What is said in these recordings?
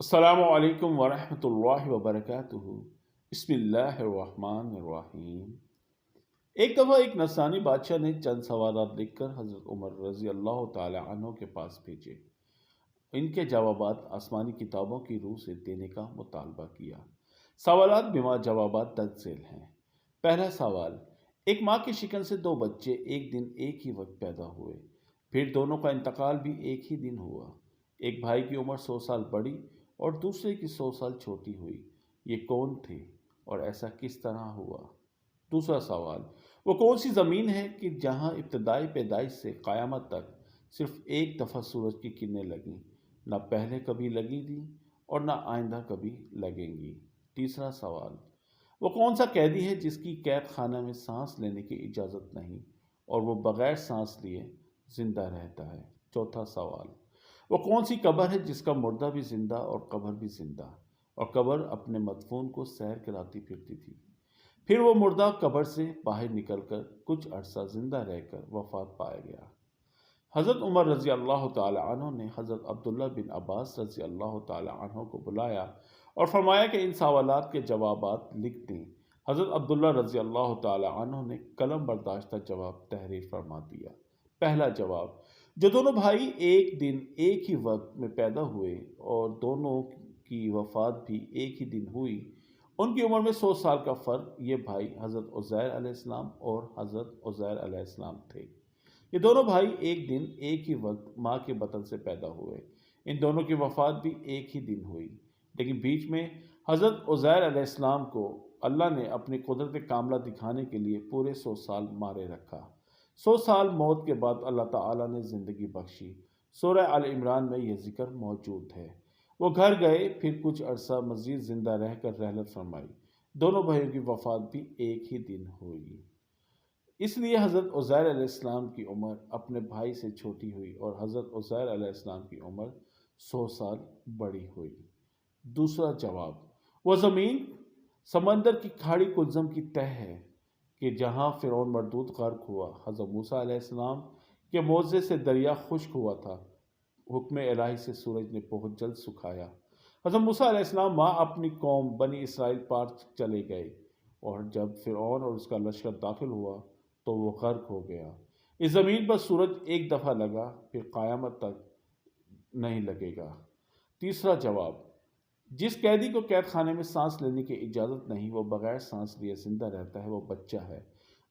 السلام علیکم ورحمۃ اللہ وبرکاتہ۔ بسم اللہ الرحمن الرحیم۔ ایک دفعہ ایک نصرانی بادشاہ نے چند سوالات لکھ کر حضرت عمر رضی اللہ تعالی عنہ کے پاس بھیجے۔ ان کے جوابات آسمانی کتابوں کی روح سے دینے کا مطالبہ کیا۔ سوالات بما جوابات درج ذیل ہیں۔ پہلا سوال: ایک ماں کی شکم سے دو بچے ایک دن ایک ہی وقت پیدا ہوئے، پھر دونوں کا انتقال بھی ایک ہی دن ہوا۔ ایک بھائی کی عمر 100 سال بڑی اور دوسرے کی 100 سال چھوٹی ہوئی، یہ کون تھے اور ایسا کس طرح ہوا؟ دوسرا سوال: وہ کون سی زمین ہے کہ جہاں ابتدائی پیدائش سے قیامت تک صرف ایک دفعہ سورج کی کرنیں لگیں، نہ پہلے کبھی لگی تھیں اور نہ آئندہ کبھی لگیں گی؟ تیسرا سوال: وہ کون سا قیدی ہے جس کی قید خانہ میں سانس لینے کی اجازت نہیں اور وہ بغیر سانس لیے زندہ رہتا ہے؟ چوتھا سوال: وہ کون سی قبر ہے جس کا مردہ بھی زندہ اور قبر بھی زندہ، اور قبر اپنے مدفون کو سیر کراتی پھرتی تھی؟ پھر وہ مردہ قبر سے باہر نکل کر کچھ عرصہ زندہ رہ کر وفات پایا گیا۔ حضرت عمر رضی اللہ تعالی عنہ نے حضرت عبداللہ بن عباس رضی اللہ تعالی عنہ کو بلایا اور فرمایا کہ ان سوالات کے جوابات لکھ دیں۔ حضرت عبداللہ رضی اللہ تعالی عنہ نے قلم برداشتہ جواب تحریر فرما دیا۔ پہلا جواب: جو دونوں بھائی ایک دن ایک ہی وقت میں پیدا ہوئے اور دونوں کی وفات بھی ایک ہی دن ہوئی، ان کی عمر میں 100 سال کا فرق۔ یہ بھائی حضرت عزیر علیہ السلام اور حضرت عزیر علیہ السلام تھے۔ یہ دونوں بھائی ایک دن ایک ہی وقت ماں کے بطن سے پیدا ہوئے۔ ان دونوں کی وفات بھی ایک ہی دن ہوئی، لیکن بیچ میں حضرت عزیر علیہ السلام کو اللہ نے اپنی قدرت کاملہ دکھانے کے لیے پورے 100 سال مارے رکھا۔ 100 سال موت کے بعد اللہ تعالیٰ نے زندگی بخشی۔ سورہ آل عمران میں یہ ذکر موجود ہے۔ وہ گھر گئے، پھر کچھ عرصہ مزید زندہ رہ کر رحلت فرمائی۔ دونوں بھائیوں کی وفات بھی ایک ہی دن ہوئی۔ اس لیے حضرت عزیر علیہ السلام کی عمر اپنے بھائی سے چھوٹی ہوئی اور حضرت عزیر علیہ السلام کی عمر 100 سال بڑی ہوئی۔ دوسرا جواب: وہ زمین سمندر کی کھاڑی کلزم کی تہ ہے کہ جہاں فرعون مردود غرق ہوا۔ حضرت موسیٰ علیہ السلام کے معجزے سے دریا خشک ہوا تھا۔ حکم الہی سے سورج نے بہت جلد سکھایا۔ حضرت موسیٰ علیہ السلام وہاں اپنی قوم بنی اسرائیل پار چلے گئے، اور جب فرعون اور اس کا لشکر داخل ہوا تو وہ غرق ہو گیا۔ اس زمین پر سورج ایک دفعہ لگا، پھر قیامت تک نہیں لگے گا۔ تیسرا جواب: جس قیدی کو قید خانے میں سانس لینے کی اجازت نہیں، وہ بغیر سانس لیے زندہ رہتا ہے، وہ بچہ ہے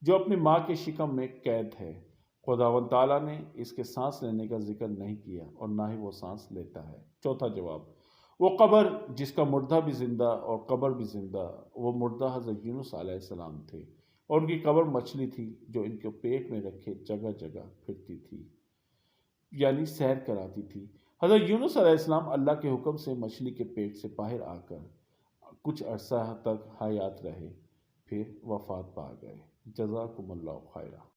جو اپنی ماں کے شکم میں قید ہے۔ خداوند تعالیٰ نے اس کے سانس لینے کا ذکر نہیں کیا اور نہ ہی وہ سانس لیتا ہے۔ چوتھا جواب: وہ قبر جس کا مردہ بھی زندہ اور قبر بھی زندہ، وہ مردہ حضرت یونس علیہ السلام تھے، اور ان کی قبر مچھلی تھی جو ان کے پیٹ میں رکھے جگہ جگہ پھرتی تھی، یعنی سیر کراتی تھی۔ حضرت یونس علیہ السلام اللہ کے حکم سے مچھلی کے پیٹ سے باہر آ کر کچھ عرصہ تک حیات رہے، پھر وفات پا گئے۔ جزاکم اللہ خیرہ۔